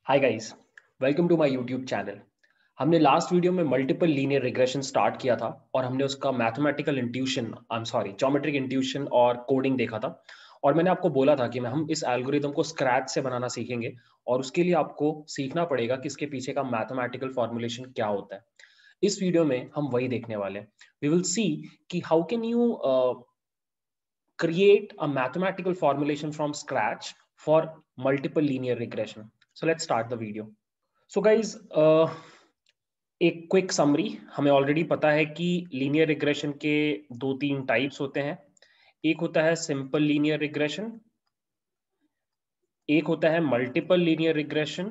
Hi guys, welcome to my YouTube channel. हमने last video में multiple linear regression start किया था और हमने उसका मैथमेटिकल इंट्यूशन ज्योमेट्रिक इंट्यूशन और कोडिंग देखा था। और मैंने आपको बोला था कि हम इस एल्गोरिदम को स्क्रैच से बनाना सीखेंगे और उसके लिए आपको सीखना पड़ेगा कि इसके पीछे का मैथमेटिकल फॉर्मुलेशन क्या होता है। इस वीडियो में हम वही देखने वाले हैं। वी विल सी कि how can you create a mathematical formulation from scratch for multiple linear regression. So let's start the video. So guys, एक क्विक समरी। हमें ऑलरेडी पता है कि लीनियर रिग्रेशन के दो तीन टाइप्स होते हैं। एक होता है सिंपल लीनियर रिग्रेशन, एक होता है multiple linear regression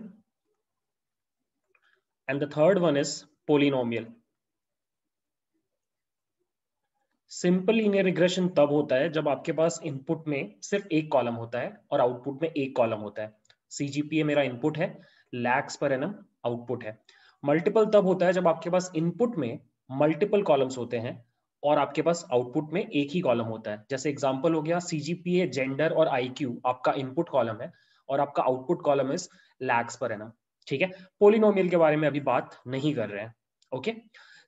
and the third one is polynomial. Simple linear regression तब होता है जब आपके पास इनपुट में सिर्फ एक कॉलम होता है और आउटपुट में एक कॉलम होता है। सीजीपीए मेरा इनपुट है, लैक्स पर एनम आउटपुट है। मल्टीपल तब होता है जब आपके पास इनपुट में मल्टीपल कॉलम्स होते हैं और आपके पास आउटपुट में एक ही कॉलम होता है। जैसे एग्जांपल हो गया सीजीपीए, जेंडर और आईक्यू आपका इनपुट कॉलम है और आपका output column is lakhs per annum. ठीक है, पोलिनोमियल के बारे में अभी बात नहीं कर रहे हैं। ओके,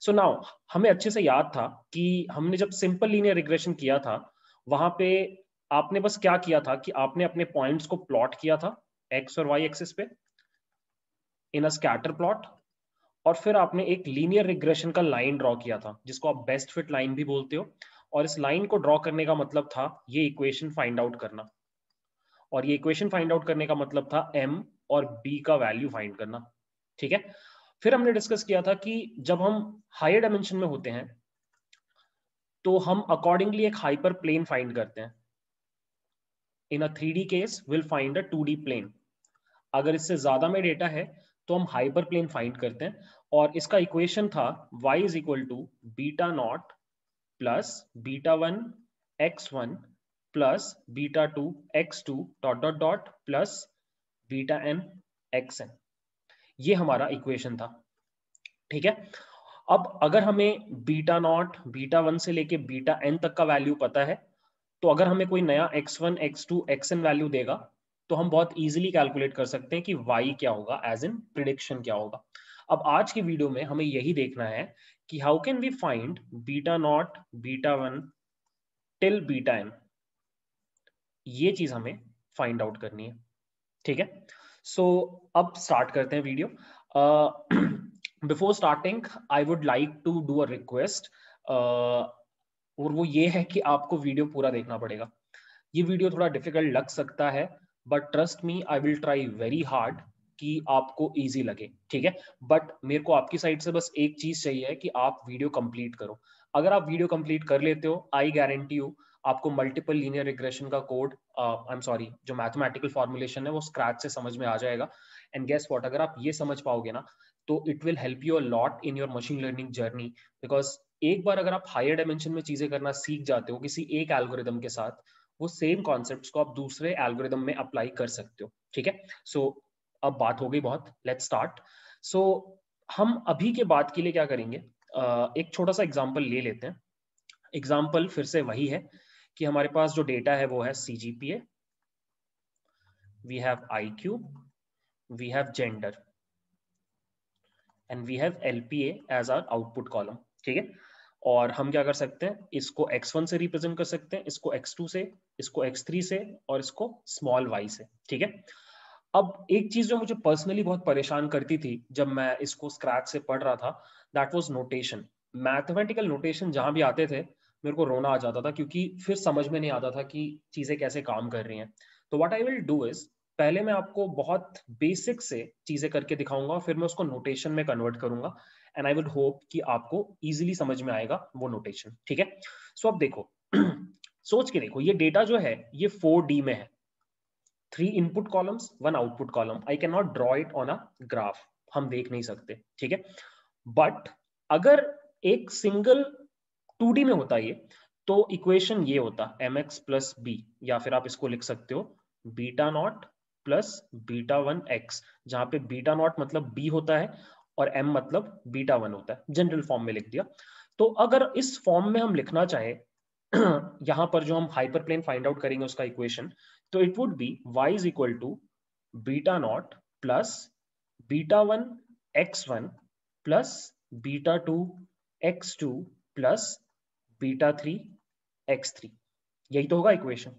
सो नाउ हमें अच्छे से याद था कि हमने जब सिंपल लीनियर रिग्रेशन किया था वहां पे आपने बस क्या किया था कि आपने अपने पॉइंट्स को प्लॉट किया था एक्स और वाई एक्सिस पे इन अ स्कैटर प्लॉट, और फिर आपने एक लीनियर रिग्रेशन का लाइन ड्रॉ किया था जिसको आप बेस्ट फिट लाइन भी बोलते हो। और इस लाइन को ड्रॉ करने का मतलब था ये इक्वेशन फाइंड आउट करना, और ये इक्वेशन फाइंड आउट करने का मतलब था एम और बी का वैल्यू फाइंड करना। ठीक है, फिर हमने डिस्कस किया था कि जब हम हायर डायमेंशन में होते हैं तो हम अकॉर्डिंगली एक हाइपर प्लेन फाइंड करते हैं। In a 3D case will find a 2D plane. अगर इससे ज्यादा में डेटा है तो हम हाइपर प्लेन फाइंड करते हैं, और इसका इक्वेशन था y is equal to beta naught plus beta one x one plus beta two x two dot dot dot plus beta n x n. ये हमारा इक्वेशन था। ठीक है, अब अगर हमें बीटा नॉट बीटा वन से लेके बीटा एन तक का वैल्यू पता है तो अगर हमें कोई नया x1 x2 xn वैल्यू देगा तो हम बहुत इजीली कैलकुलेट कर सकते हैं कि y क्या होगा, एज इन प्रिडिक्शन क्या होगा। अब आज की वीडियो में हमें यही देखना है कि how can we find beta naught beta one till beta n. ये चीज हमें फाइंड आउट करनी है। ठीक है, सो अब स्टार्ट करते हैं video. Before starting I would like to do a request, और वो ये है कि आपको वीडियो पूरा देखना पड़ेगा। ये वीडियो थोड़ा डिफिकल्ट लग सकता है but trust me I will try very hard कि आपको इजी लगे। ठीक है, बट मेरे को आपकी साइड से बस एक चीज चाहिए कि आप वीडियो कंप्लीट करो। अगर आप वीडियो कंप्लीट कर लेते हो आई गारंटी यू आपको मल्टीपल लीनियर रिग्रेशन का कोड, आई एम सॉरी, जो मैथमेटिकल फॉर्मुलेशन है वो स्क्रैच से समझ में आ जाएगा। एंड गेस व्हाट, अगर आप ये समझ पाओगे ना तो it will help you a lot in your machine learning journey. Because एक बार अगर आप हायर डायमेंशन में चीजें करना सीख जाते हो किसी एक एल्गोरिदम के साथ, वो सेम कॉन्सेप्ट्स को आप दूसरे एल्गोरिदम में अप्लाई कर सकते हो। ठीक है, सो अब बात हो गई बहुत, लेट्स स्टार्ट। सो हम अभी के बाद के लिए क्या करेंगे, एक छोटा सा एग्जांपल ले लेते हैं। एग्जांपल फिर से वही है कि हमारे पास जो डेटा है वो है CGPA, we have IQ, we have gender and we have LPA as our output column. ठीक है, और हम क्या कर सकते हैं, इसको x1 से रिप्रेजेंट कर सकते हैं, इसको x2 से, इसको x3 से और इसको स्मॉल y से। ठीक है, अब एक चीज जो मुझे पर्सनली बहुत परेशान करती थी जब मैं इसको स्क्रैच से पढ़ रहा था, that was notation. Mathematical notation जहां भी आते थे मेरे को रोना आ जाता था क्योंकि फिर समझ में नहीं आता था कि चीजें कैसे काम कर रही हैं। तो what I will do is, पहले मैं आपको बहुत बेसिक से चीजें करके दिखाऊंगा, फिर मैं उसको नोटेशन में कन्वर्ट करूंगा एंड आई वुड होप कि आपको इजीली समझ में आएगा वो नोटेशन। ठीक है, सो अब देखो सोच के देखो, ये डेटा जो है ये 4D में है, 3 input columns 1 output column. I can not draw it on a graph, हम देख नहीं सकते। ठीक है, बट अगर एक सिंगल 2D में होता ये तो इक्वेशन ये होता mx प्लस बी, या फिर आप इसको लिख सकते हो beta naught plus beta one x, जहां पे बीटा नॉट मतलब बी होता है और m मतलब बीटा वन होता है। जनरल फॉर्म में लिख दिया। तो अगर इस फॉर्म में हम लिखना चाहे यहां पर जो हम हाइपर प्लेन फाइंड आउट करेंगे उसका इक्वेशन, तो it would be y is equal to beta naught plus β1 x1 plus β2 x2 plus β3 x3, यही तो होगा इक्वेशन।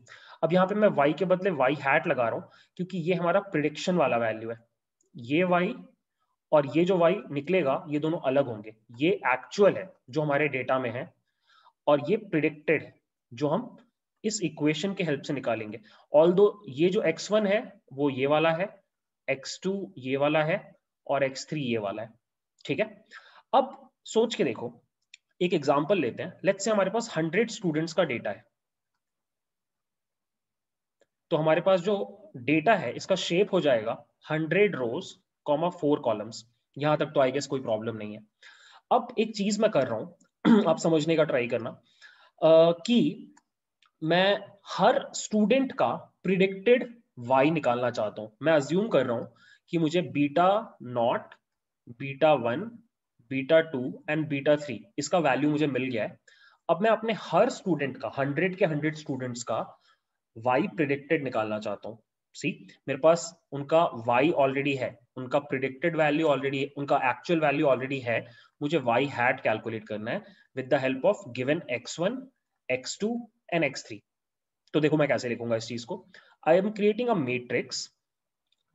अब यहाँ पे मैं y के बदले y हैट लगा रहा हूँ क्योंकि ये हमारा प्रिडिक्शन वाला वैल्यू है। ये y और ये जो y निकलेगा ये दोनों अलग होंगे। ये एक्चुअल है जो हमारे डेटा में है और ये प्रिडिक्टेड है जो हम इस इक्वेशन के हेल्प से निकालेंगे। ऑल्दो ये जो x1 है वो ये वाला है, x2 ये वाला है और x3 ये वाला है। ठीक है, अब सोच के देखो, एक एग्जांपल लेते हैं। लेट्स से हमारे पास 100 स्टूडेंट्स का डेटा है। तो हमारे पास जो डेटा है इसका शेप हो जाएगा 100 रोज कॉमा 4 कॉलम्स। यहां तक तो आई गेस कोई प्रॉब्लम नहीं है। अब एक चीज मैं कर रहा हूं आप समझने का ट्राई करना कि मैं हर स्टूडेंट का प्रिडिक्टेड y निकालना चाहता हूं। मैं अज्यूम कर रहा हूं कि मुझे बीटा नॉट, β1, β2 एंड β3 इसका वैल्यू मुझे मिल गया है। अब मैं अपने हर स्टूडेंट का 100 के 100 स्टूडेंट्स का y प्रिडिक्टेड निकालना चाहता हूँ। सी, मेरे पास उनका y ऑलरेडी है, उनका प्रिडिक्टेड वैल्यू ऑलरेडी, उनका एक्चुअल वैल्यू ऑलरेडी है। मुझे y हैट कैलकुलेट करना है with the help of given x1, x2 and x3। तो देखो मैं कैसे लिखूंगा इस चीज को। I am creating a matrix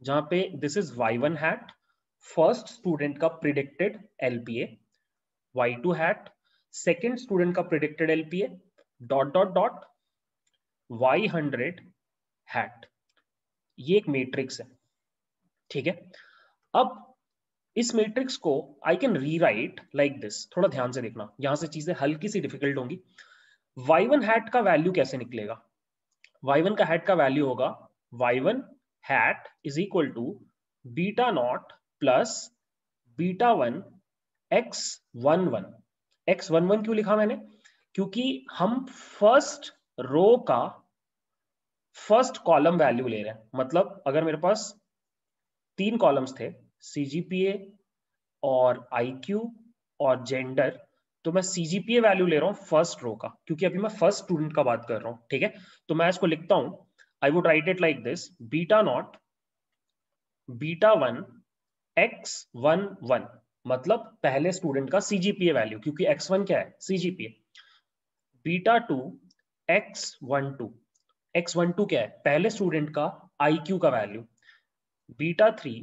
जहां पे this is y1 hat, first student का predicted LPA, y2 hat second student का predicted LPA, dot dot dot y100 hat. ये एक मैट्रिक्स है। ठीक है, अब इस मैट्रिक्स को आई कैन रीराइट लाइक दिस। थोड़ा ध्यान से देखना, यहां से चीजें हल्की सी डिफिकल्ट होंगी। y1 हैट का वैल्यू कैसे निकलेगा? y1 का हैट का वैल्यू होगा y1 hat is equal to beta naught plus β1 x11। x11 क्यों लिखा मैंने? क्योंकि हम फर्स्ट रो का फर्स्ट कॉलम वैल्यू ले रहे हैं। मतलब अगर मेरे पास 3 कॉलम्स थे, CGPA और IQ और जेंडर, तो मैं CGPA वैल्यू ले रहा हूं फर्स्ट रो का, क्योंकि अभी मैं फर्स्ट स्टूडेंट का बात कर रहा हूं। ठीक है, तो मैं इसको लिखता हूं, I would write it like this, beta naught β1 x11, मतलब पहले स्टूडेंट का CGPA वैल्यू, क्योंकि x1 क्या है? CGPA। β2 x12, x12 क्या है? पहले स्टूडेंट का IQ का वैल्यू। β3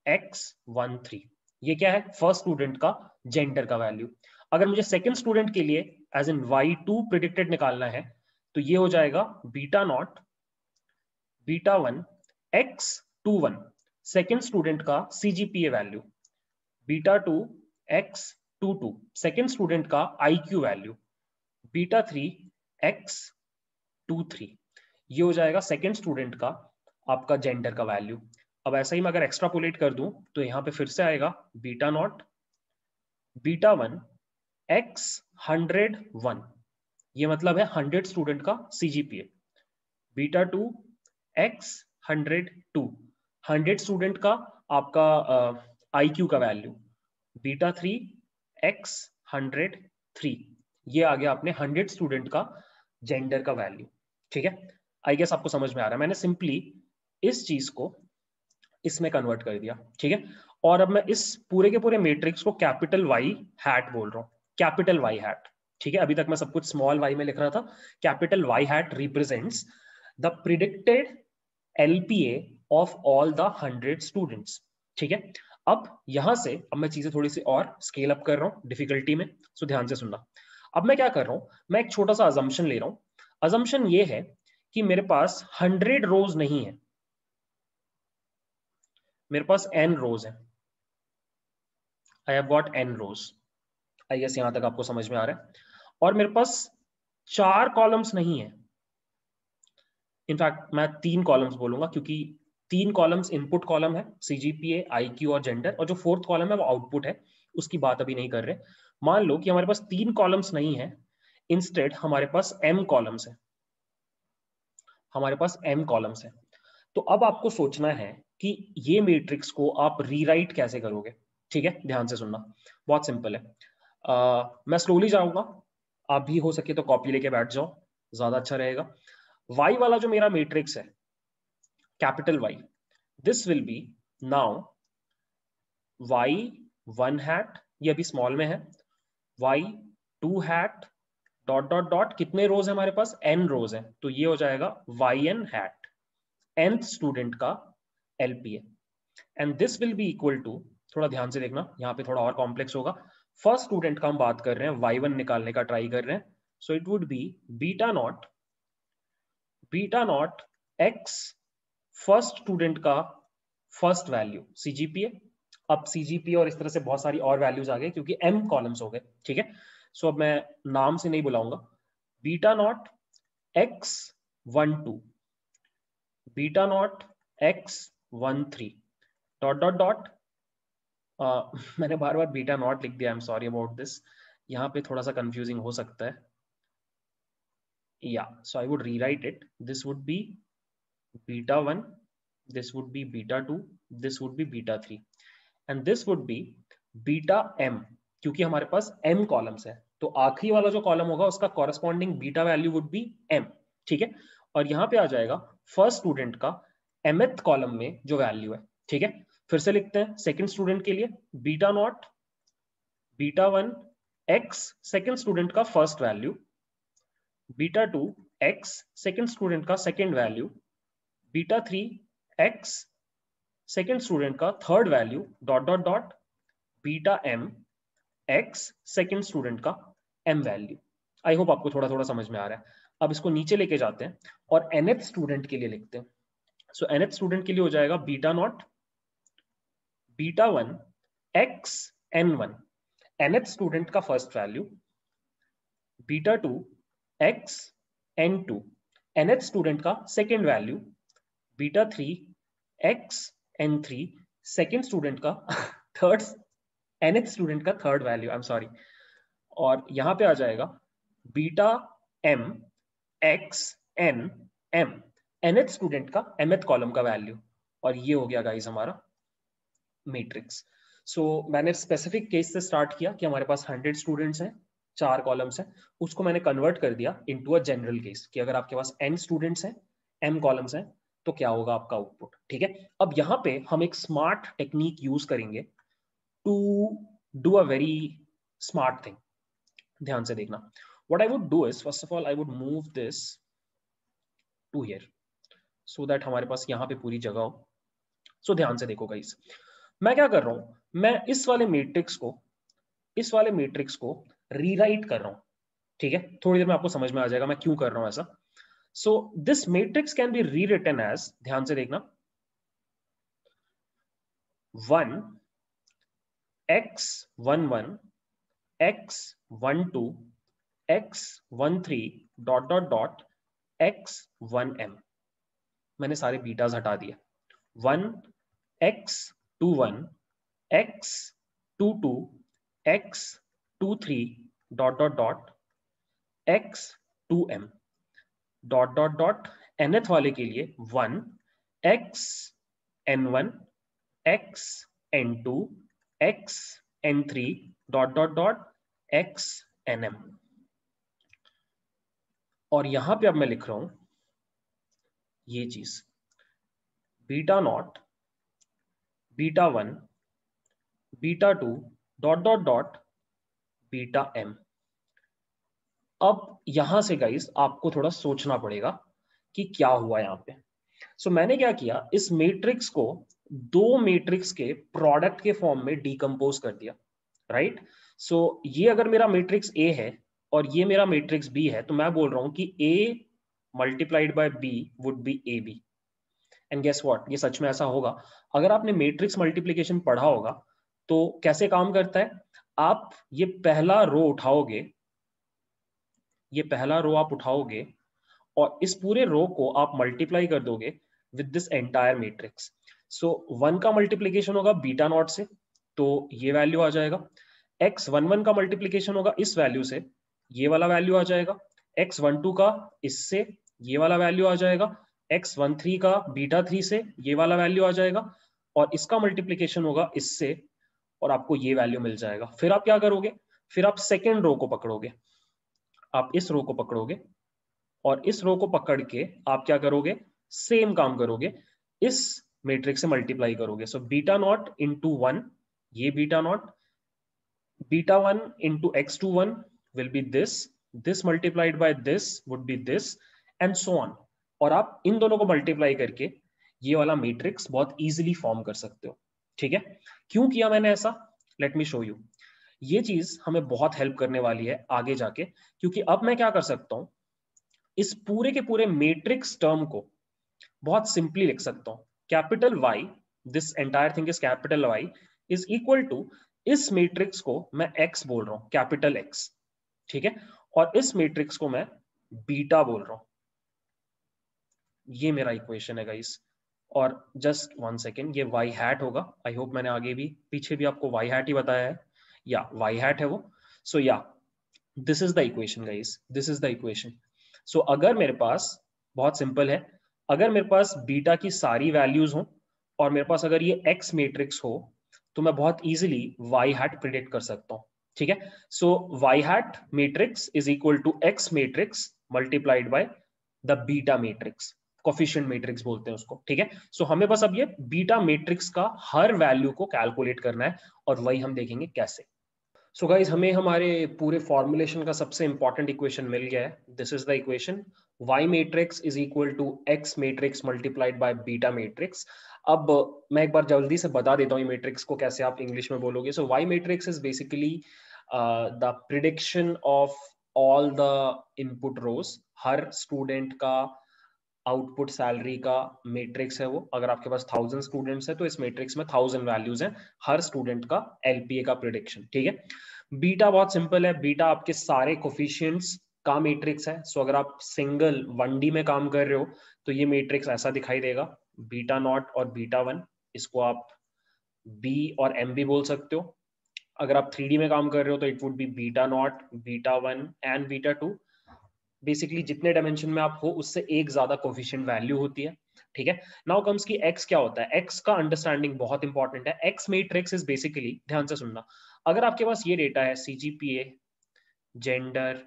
x13, ये क्या है? फर्स्ट स्टूडेंट का जेंडर का वैल्यू। अगर मुझे सेकंड स्टूडेंट के लिए एज इन y2 प्रिडिक्टेड निकालना है तो ये हो जाएगा beta naught β1 x21, second student का CGPA value, β2 x22, second student का IQ वैल्यू, β3 x23, ये हो जाएगा सेकंड स्टूडेंट का आपका जेंडर का वैल्यू। अब ऐसा ही मैं अगर एक्स्ट्रापोलेट कर दूं तो यहां पे फिर से आएगा बीटा नॉट β1 x101, ये मतलब है 100 स्टूडेंट का CGPA, β2 x102, 100 स्टूडेंट का आपका IQ का वैल्यू, β3 x103, ये आ गया आपने 100 स्टूडेंट का जेंडर का वैल्यू। ठीक है, आई गेस आपको समझ में आ रहा है। मैंने सिंपली इस चीज को इसमें कन्वर्ट कर दिया। ठीक है, और अब मैं इस पूरे के पूरे मैट्रिक्स को कैपिटल Y हैट बोल रहा हूं, कैपिटल Y हैट। ठीक है, अभी तक मैं सब कुछ स्मॉल y में लिख रहा था। Capital Y hat represents the predicted LPA of all the 100 students. ठीक है, अब यहां से अब मैं चीजें थोड़ी सी और स्केल अप कर रहा हूं डिफिकल्टी में, सो ध्यान से सुनना। अब मैं क्या कर रहा हूं, मैं एक छोटा सा अजम्पशन ले रहा हूं। अजम्पशन ये है कि मेरे पास 100 रोज नहीं है, मेरे पास n रोज है। I have got n rows. I guess यहां तक आपको समझ में आ रहा है। और मेरे पास 4 कॉलम्स नहीं है, इनफैक्ट मैं 3 कॉलम्स बोलूंगा, क्योंकि 3 कॉलम्स इनपुट कॉलम है, CGPA, IQ और जेंडर, और जो फोर्थ कॉलम है वो आउटपुट है, उसकी बात अभी नहीं कर रहे। मान लो कि हमारे पास 3 कॉलम्स नहीं है, इंस्टेड हमारे पास m कॉलम्स है, हमारे पास m कॉलम्स है। तो अब आपको सोचना है कि ये मैट्रिक्स को आप रीराइट कैसे करोगे। ठीक है, ध्यान से सुनना, बहुत सिंपल है। मैं स्लोली जाऊंगा, आप भी हो सके तो कॉपी लेके बैठ जाओ, ज्यादा अच्छा रहेगा। y वाला जो मेरा मैट्रिक्स है, capital Y, this will be now y1 hat, ये अभी स्मॉल में है, y2 hat dot dot dot, कितने रोज है हमारे पास, n रोज है, तो ये हो जाएगा yn हैट, nth स्टूडेंट का LPA, and this will be equal to, थोड़ा ध्यान से देखना, यहाँ पे थोड़ा और कॉम्प्लेक्स होगा, फर्स्ट स्टूडेंट का हम बात कर रहे हैं, y1 निकालने का ट्राई कर रहे हैं, सो it would be beta not x first student का फर्स्ट वैल्यू CGPA, अब CGPA और इस तरह से बहुत सारी और वैल्यूज आ गए क्योंकि m कॉलम्स हो गए, ठीक है। सो अब मैं नाम से नहीं बुलाऊंगा, beta naught x12, beta naught x13 dot dot dot, मैंने बार बार बीटा नॉट लिख दिया, I am sorry about this, यहाँ पे थोड़ा सा कंफ्यूजिंग हो सकता है, yeah so I would rewrite it, this would be beta 1, this would be beta 2, this would be beta 3, and this would be beta m, क्योंकि हमारे पास m कॉलम्स है, तो आखिरी वाला जो कॉलम होगा उसका corresponding beta value would be m, ठीक है। और यहाँ पे आ जाएगा फर्स्ट स्टूडेंट का mth कॉलम में जो वैल्यू है, ठीक है। फिर से लिखते हैं सेकंड स्टूडेंट के लिए, beta naught beta 1 x second student का first value, beta 2 x second student का second value, beta 3 x second student का third value dot dot dot, beta m x second student का m वैल्यू। आई होप आपको थोड़ा थोड़ा समझ में आ रहा है। अब इसको नीचे लेके जाते हैं और nth स्टूडेंट के लिए लिखते हैं, सो nth स्टूडेंट के लिए हो जाएगा beta naught beta 1 x n1, nth student का first value, beta 2 x n2, nth student का second value, beta 3 x n3 second student का थर्ड, nth स्टूडेंट का third value, I am sorry, और यहां पे आ जाएगा beta m x n m, nth student का mth कॉलम का वैल्यू, और ये हो गया गाइस हमारा मैट्रिक्स। सो मैंने स्पेसिफिक केस से स्टार्ट किया कि हमारे पास 100 स्टूडेंट्स हैं, 4 कॉलम्स हैं, उसको मैंने कन्वर्ट कर दिया इनटू अ जनरल केस कि अगर आपके पास n स्टूडेंट्स हैं, m कॉलम्स हैं, तो क्या होगा आपका आउटपुट, ठीक है। अब यहाँ पे हम एक स्मार्ट टेक्निक यूज करेंगे to do a very smart thing, ध्यान से देखना। What I would do is, first of all I would move this to here so that हमारे पास यहाँ पे पूरी जगह हो। सो ध्यान से देखो गाइस, मैं क्या कर रहा हूं, मैं इस वाले मैट्रिक्स को रीराइट कर रहा हूं, ठीक है। थोड़ी देर में आपको समझ में आ जाएगा मैं क्यों कर रहा हूं ऐसा। So this matrix can be rewritten as, ध्यान से देखना, 1 x11 x12 x13 dot dot dot x1m, मैंने सारे बीटाज हटा दिए, 1 x21 x22 x23 dot dot dot x2m dot dot dot, nth वाले के लिए 1 x n1 x n2 x n3 dot dot dot x nm, और यहां पे अब मैं लिख रहा हूं ये चीज, beta naught beta 1 beta 2 dot dot dot beta m। अब यहां से गाइस आपको थोड़ा सोचना पड़ेगा कि क्या हुआ यहां पे। सो मैंने क्या किया, इस मैट्रिक्स को दो मैट्रिक्स के प्रोडक्ट के फॉर्म में डिकम्पोज कर दिया, राइट। सो ये अगर मेरा मैट्रिक्स A है और ये मेरा मैट्रिक्स B है, तो मैं बोल रहा हूं कि A multiplied by B would be AB, and guess what, ये सच में ऐसा होगा। अगर आपने मैट्रिक्स मल्टीप्लिकेशन पढ़ा होगा तो कैसे काम करता है, आप ये पहला रो उठाओगे, ये पहला रो आप उठाओगे और इस पूरे रो को आप मल्टीप्लाई कर दोगे विद दिस एंटायर मैट्रिक्स। सो 1 का मल्टीप्लिकेशन होगा बीटा नॉट से, तो ये वैल्यू आ जाएगा, x11 का मल्टीप्लिकेशन होगा इस वैल्यू से, ये वाला वैल्यू आ जाएगा, x12 का इससे, ये वाला वैल्यू आ जाएगा, x13 का बीटा 3 से, ये वाला वैल्यू आ जाएगा, और इसका मल्टीप्लिकेशन होगा इससे, और आपको ये वैल्यू मिल जाएगा। फिर आप क्या करोगे, फिर आप सेकेंड रो को पकड़ोगे, आप इस रो को पकड़ोगे और इस रो को पकड़ के आप क्या करोगे, सेम काम करोगे, इस मैट्रिक्स से मल्टीप्लाई करोगे। सो बीटा नॉट इंटू 1 ये beta naught, beta 1 into x21 will be this multiplied by this would be this and so on। और आप इन दोनों को मल्टीप्लाई करके ये वाला मैट्रिक्स बहुत इजीली फॉर्म कर सकते हो। ठीक है, क्यों किया मैंने ऐसा, लेट मी शो यू। ये चीज हमें बहुत हेल्प करने वाली है आगे जाके, क्योंकि अब मैं क्या कर सकता हूं, इस पूरे के पूरे मैट्रिक्स टर्म को बहुत सिंपली लिख सकता हूं। Capital Y, this entire thing is capital Y, is equal to, इस मैट्रिक्स को मैं X बोल रहा हूं, कैपिटल X। ठीक है, और इस मैट्रिक्स को मैं बीटा बोल रहा हूं। ये मेरा इक्वेशन है गाइस। और जस्ट वन सेकेंड, ये y हैट होगा। आई होप मैंने आगे भी पीछे भी आपको y हैट ही बताया है, या y हैट है वो। So yeah this is the equation guys, this is the equation. So अगर मेरे पास, बहुत सिंपल है, अगर मेरे पास बीटा की सारी वैल्यूज हो और मेरे पास अगर ये x मैट्रिक्स हो, तो मैं बहुत इजीली y हैट प्रिडिक्ट कर सकता हूं। ठीक है, so y hat matrix is equal to x matrix multiplied by the beta matrix, coefficient matrix बोलते हैं उसको। ठीक है, सो हमें बस अब ये बीटा मैट्रिक्स का हर वैल्यू को कैलकुलेट करना है, और वही हम देखेंगे कैसे। सो गाइज, हमें हमारे पूरे फॉर्मुलेशन का सबसे इंपॉर्टेंट इक्वेशन मिल गया है। This is the equation, y matrix is equal to x matrix multiplied by beta matrix. अब मैं एक बार जल्दी से बता देता हूँ ये मैट्रिक्स को कैसे आप इंग्लिश में बोलोगे। So y matrix is basically the prediction of all the input rows, हर स्टूडेंट का आउटपुट सैलरी का मैट्रिक्स है वो। अगर आपके पास 1000 स्टूडेंट्स है तो इस मैट्रिक्स में 1000 वैल्यूज हैं, हर स्टूडेंट का एलपीए का प्रेडिक्शन। ठीक है, बीटा बहुत सिंपल है, बीटा आपके सारे कोफिशिएंट्स का मैट्रिक्स है। सो अगर आप सिंगल 1D में काम कर रहे हो तो ये मैट्रिक्स ऐसा दिखाई देगा, बीटा नॉट और बीटा 1, इसको आप बी और एम भी बोल सकते हो। अगर आप 3D में काम कर रहे हो तो it would be beta naught, beta 1 and beta 2। Basically जितने डायमेंशन में आप हो उससे एक ज्यादा कोफिशिएंट वैल्यू होती है। ठीक है, नाउ कम्स की एक्स क्या होता है। एक्स का अंडरस्टैंडिंग बहुत इंपॉर्टेंट है। एक्स मैट्रिक्स इज बेसिकली, ध्यान से सुनना, अगर आपके पास ये डेटा है सीजीपीए, जेंडर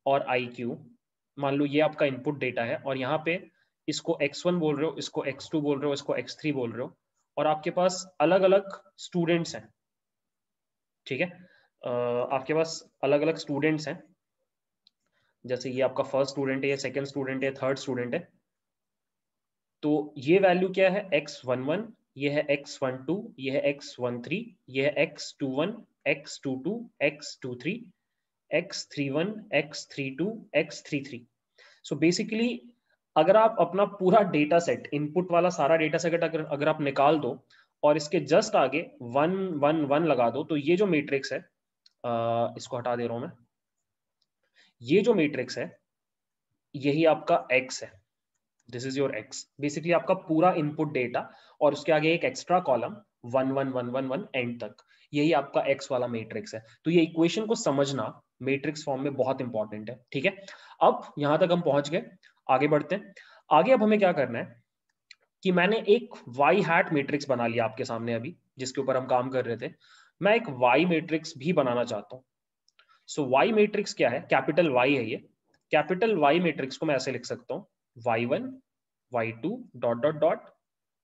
और आईक्यू, मान लो ये आपका इनपुट डेटा है, और यहाँ पे इसको x1 बोल रहे हो, इसको x2 बोल रहे हो, इसको x3 बोल रहे हो, और आपके पास अलग अलग स्टूडेंट्स हैं। ठीक है, आपके पास अलग अलग स्टूडेंट्स हैं, जैसे ये आपका फर्स्ट स्टूडेंट है, ये सेकंड स्टूडेंट है, थर्ड स्टूडेंट है। तो ये वैल्यू क्या है, x11, ये है x12, ये है x13, ये है x21, x22, x23, x31, x32, x33। So basically अगर आप अपना पूरा डेटा सेट, इनपुट वाला सारा डेटा सेट अगर आप निकाल दो और इसके जस्ट आगे 1 1 1 लगा दो, तो ये जो मैट्रिक्स है, इसको हटा दे रहा हूं मैं, ये जो मैट्रिक्स है यही आपका x है। This is your x, basically आपका पूरा इनपुट डेटा और उसके आगे एक एक्स्ट्रा कॉलम 1 1 1 1 1 एंड तक, यही आपका x वाला मैट्रिक्स है। तो ये इक्वेशन को समझना मैट्रिक्स फॉर्म में बहुत इंपॉर्टेंट है। ठीक है, अब यहां तक हम पहुंच गए, आगे बढ़ते हैं। आगे अब हमें क्या करना है कि मैंने एक y हैट मैट्रिक्स बना लिया आपके सामने अभी, जिसके ऊपर हम काम कर रहे थे। मैं एक y मैट्रिक्स भी बनाना चाहता हूं। सो y मैट्रिक्स क्या है, कैपिटल Y है ये। कैपिटल Y मैट्रिक्स को मैं ऐसे लिख सकता हूं, y1 y2 dot dot dot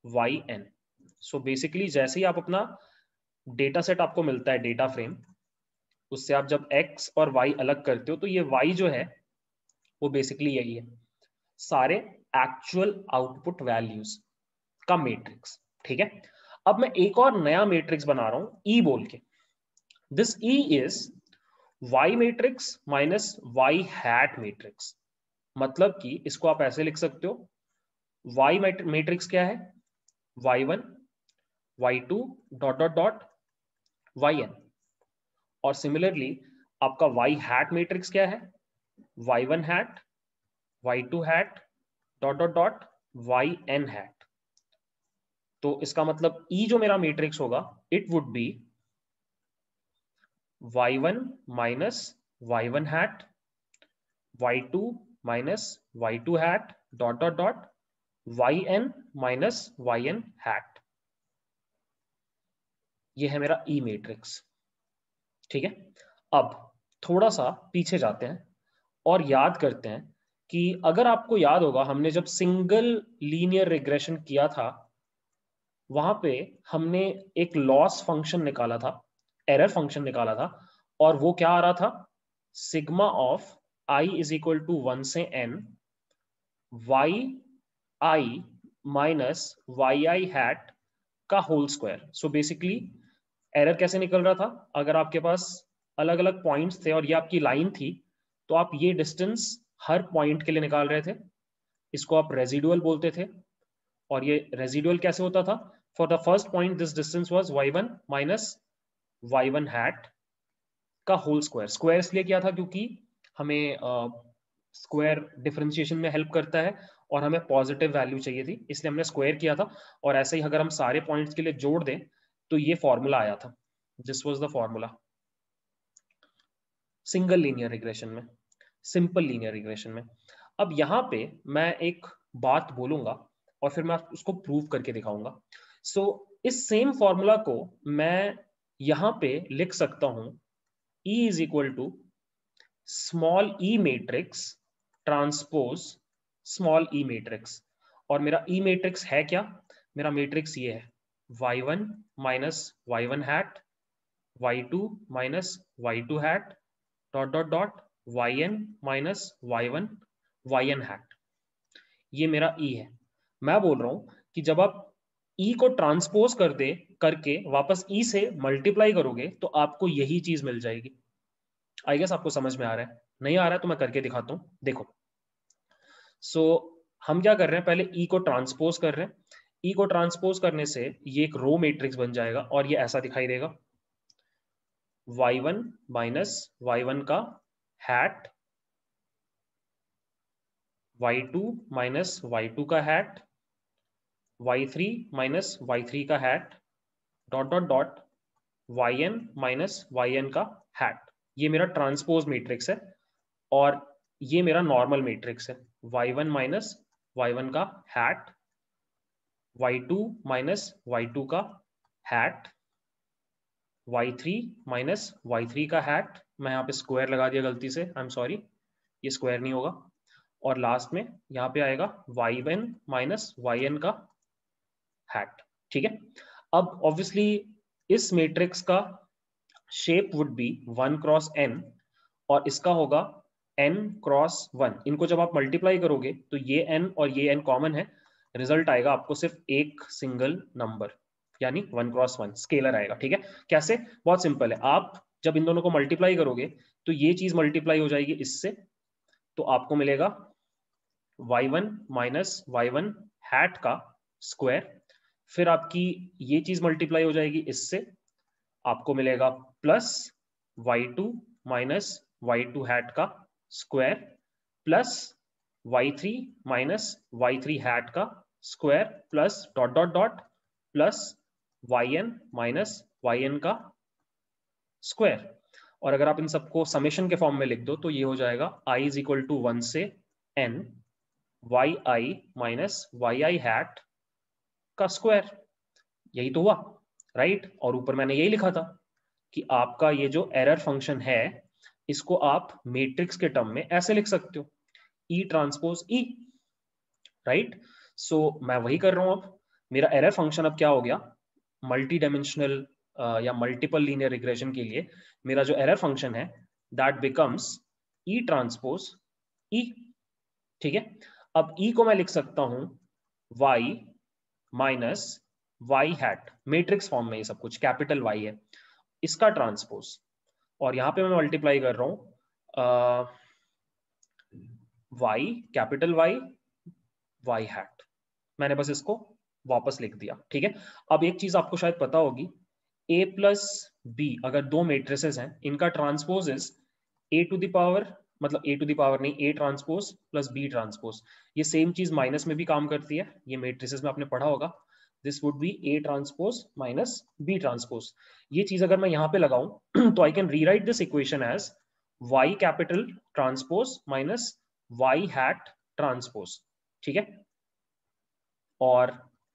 yn। So basically जैसे ही आप अपना डेटा सेट आपको मिलता है, डेटा फ्रेम, उससे आप जब x और y अलग करते हो तो ये y जो है वो बेसिकली यही है, सारे एक्चुअल आउटपुट वैल्यूज का मैट्रिक्स। ठीक है, अब मैं एक और नया मैट्रिक्स बना रहा हूं e बोल के। This e is y matrix minus y hat matrix. मतलब कि इसको आप ऐसे लिख सकते हो, y मैट्रिक्स क्या है, y1 y2 dot dot dot yn। और सिमिलरली आपका y हैट मैट्रिक्स क्या है, y1 hat y2 hat dot dot dot yn hat. तो इसका मतलब e जो मेरा मैट्रिक्स होगा, it would B y1 minus y1 hat, y2 minus y2 hat dot dot dot yn minus yn hat. ये है मेरा ई मैट्रिक्स। ठीक है, अब थोड़ा सा पीछे जाते हैं और याद करते हैं कि अगर आपको याद होगा, हमने जब सिंगल लीनियर रिग्रेशन किया था वहां पे हमने एक लॉस फंक्शन निकाला था, एरर फंक्शन निकाला था, और वो क्या आ रहा था, sigma of i is equal to 1 से n y i minus y i hat का whole square. So basically error कैसे निकल रहा था, अगर आपके पास अलग अलग पॉइंट्स थे और ये आपकी लाइन थी, तो आप ये डिस्टेंस हर पॉइंट के लिए निकाल रहे थे, इसको आप रेजिडुअल बोलते थे। और ये रेजिडुअल कैसे होता था, for the first point this distance was y1 minus y1 hat का होल स्क्वायर। स्क्वायर इसलिए किया था क्योंकि हमें स्क्वायर डिफरेंशिएशन में हेल्प करता है और हमें पॉजिटिव वैल्यू चाहिए थी, इसलिए हमने स्क्वायर किया था। और ऐसे ही अगर हम सारे पॉइंट्स के लिए जोड़ दें तो ये फॉर्मूला आया था, this was the formula single linear regression में, सिंपल लीनियर रिग्रेशन में। अब यहाँ पे मैं एक बात बोलूंगा और फिर मैं उसको प्रूव करके दिखाऊंगा। सो इस सेम फॉर्मूला को मैं यहाँ पे लिख सकता हूं, E is equal to small e matrix transpose small e matrix. और मेरा ई मैट्रिक्स है क्या, मेरा मैट्रिक्स ये है y1 minus y1 hat, y2 minus y2 hat, dot dot dot yn minus y1 yn hat. ये मेरा ई है। मैं बोल रहा हूं कि जब आप ई को ट्रांसपोज कर दे करके वापस ई से मल्टीप्लाई करोगे तो आपको यही चीज मिल जाएगी। आई गेस आपको समझ में आ रहा है, नहीं आ रहा है तो मैं करके दिखाता हूं, देखो। सो हम क्या कर रहे हैं, पहले ई को ट्रांसपोज कर रहे हैं। ई को ट्रांसपोज करने से ये एक रो मैट्रिक्स बन जाएगा और ये ऐसा दिखाई देगा, y1 माइनस y1 का हैट, y2 माइनस y2 का हैट, y3 माइनस y3 का hat, dot dot dot yn minus yn का हैट। ये मेरा ट्रांसपोज मैट्रिक्स है और ये मेरा नॉर्मल मैट्रिक्स है, y1 माइनस y1 का हैट, y2 माइनस y2 का हैट, y3 माइनस y3 का हैट। मैं यहाँ पे स्क्वायर लगा दिया गलती से, आई एम सॉरी, ये स्क्वायर नहीं होगा। और लास्ट में यहाँ पे आएगा y1 माइनस yn का हैट। ठीक है, अब ऑब्वियसली इस मैट्रिक्स का shape would be 1 cross n और इसका होगा n क्रॉस 1। इनको जब आप मल्टीप्लाई करोगे तो ये n और ये n कॉमन है, रिजल्ट आएगा आपको सिर्फ एक सिंगल नंबर, यानी 1 क्रॉस 1 स्केलर आएगा। ठीक है, कैसे, बहुत सिंपल है, आप जब इन दोनों को मल्टीप्लाई करोगे तो ये चीज मल्टीप्लाई हो जाएगी इससे, तो आपको मिलेगा y1 माइनस y1 हैट का स्क्वायर। फिर आपकी ये चीज मल्टीप्लाई हो जाएगी इससे, आपको मिलेगा plus y2 minus y2 hat का square plus y3 minus y3 hat का square plus dot dot dot plus yn minus yn का स्क्वायर। और अगर आप इन सबको समेशन के फॉर्म में लिख दो तो ये हो जाएगा i इज इक्वल टू 1 से n yi minus yi hat का स्क्वायर। यही तो हुआ, राइट। और ऊपर मैंने यही लिखा था कि आपका ये जो एरर फंक्शन है इसको आप मैट्रिक्स के टर्म में ऐसे लिख सकते हो, ई ट्रांसपोज ई, राइट। सो मैं वही कर रहा हूं। अब मेरा एरर फंक्शन अब क्या हो गया, मल्टी डायमेंशनल या मल्टीपल लीनियर रिग्रेशन के लिए मेरा जो एरर फंक्शन है दैट बिकम्स ई ट्रांसपोज ई। ठीक है, अब ई को मैं लिख सकता हूं y minus y hat, matrix form में ये सब कुछ कैपिटल Y है, इसका ट्रांसपोज। और यहां पे मैं मल्टीप्लाई कर रहा हूं y कैपिटल Y हैट, मैंने बस इसको वापस लिख दिया। ठीक है, अब एक चीज आपको शायद पता होगी, a प्लस बी अगर दो मैट्रिसेस हैं इनका transpose is a to the power, मतलब a टू द पावर नहीं, a transpose plus b transpose. ये सेम चीज माइनस में भी काम करती है, ये मैट्रिसेस में आपने पढ़ा होगा, this would be a transpose minus b transpose. ये चीज अगर मैं यहाँ पे लगाऊं तो I can rewrite this equation as y capital transpose minus y hat transpose. ठीक है, और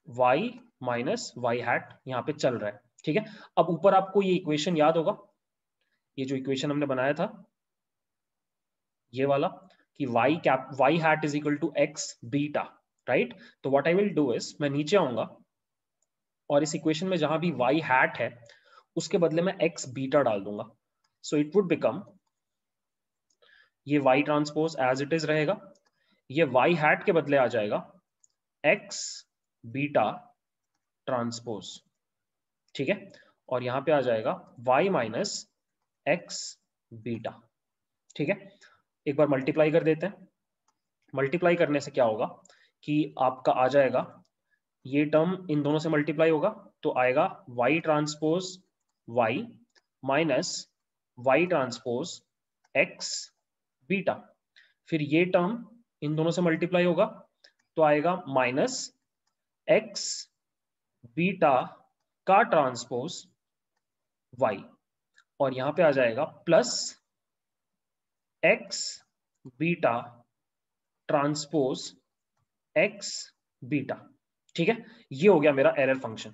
y माइनस y हैट यहाँ पे चल रहा है। ठीक है, अब ऊपर आपको ये इक्वेशन याद होगा, ये जो इक्वेशन हमने बनाया था ये वाला, कि y hat is equal to x beta, right. तो what I will do is मैं नीचे आऊंगा और इस इक्वेशन में जहां भी y हैट है उसके बदले में x बीटा डाल दूंगा. सो इट वुड बिकम, ये y transpose as it is रहेगा, ये y हैट के बदले आ जाएगा x बीटा ट्रांसपोज. ठीक है, और यहां पे आ जाएगा y माइनस x बीटा. ठीक है, एक बार मल्टीप्लाई कर देते हैं. मल्टीप्लाई करने से क्या होगा कि आपका आ जाएगा, ये टर्म इन दोनों से मल्टीप्लाई होगा तो आएगा y transpose y minus y transpose x beta. फिर ये टर्म इन दोनों से मल्टीप्लाई होगा तो आएगा माइनस x बीटा का ट्रांसपोज y, और यहां पे आ जाएगा plus x beta transpose x beta. ठीक है, ये हो गया मेरा एरर फंक्शन.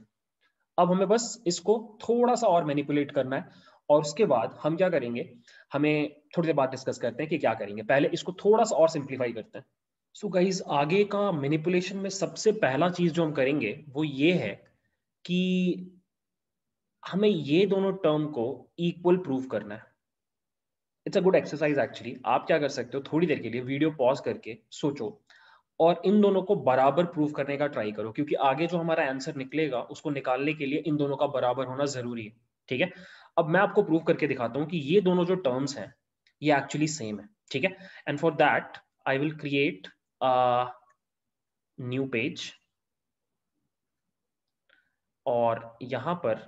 अब हमें बस इसको थोड़ा सा और मैनिपुलेट करना है, और उसके बाद हम क्या करेंगे, हमें थोड़ी देर बाद डिस्कस करते हैं कि क्या करेंगे. पहले इसको थोड़ा सा और सिंप्लीफाई करते हैं. सो गाइस, आगे का मैनिपुलेशन में सबसे पहला चीज जो हम करेंगे वो ये है कि हमें ये दोनों टर्म को इक्वल प्रूव करना है. It's a good exercise actually. आप क्या कर सकते हो, थोड़ी देर के लिए वीडियो पॉज करके सोचो और इन दोनों को बराबर प्रूव करने का ट्राई करो, क्योंकि आगे जो हमारा आंसर निकलेगा उसको निकालने के लिए इन दोनों का बराबर होना जरूरी है. ठीक है, अब मैं आपको प्रूव करके दिखाता हूं कि ये दोनों जो टर्म्स हैं ये एक्चुअली सेम है. ठीक है, and for that I will create a new page, और यहां पर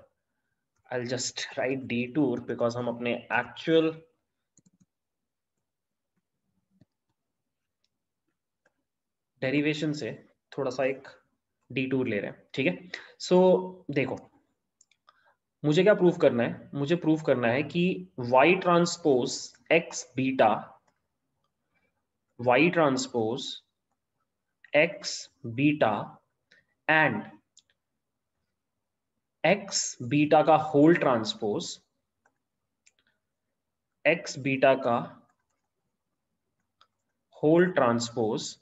I will just right detour because हम अपने एक्चुअल डेरिवेशन से थोड़ा सा एक डिटूर ले रहे हैं. ठीक है, सो देखो, मुझे क्या प्रूफ करना है, मुझे प्रूफ करना है कि y transpose x beta, y transpose x beta and x beta का होल ट्रांसपोज x बीटा का होल ट्रांसपोज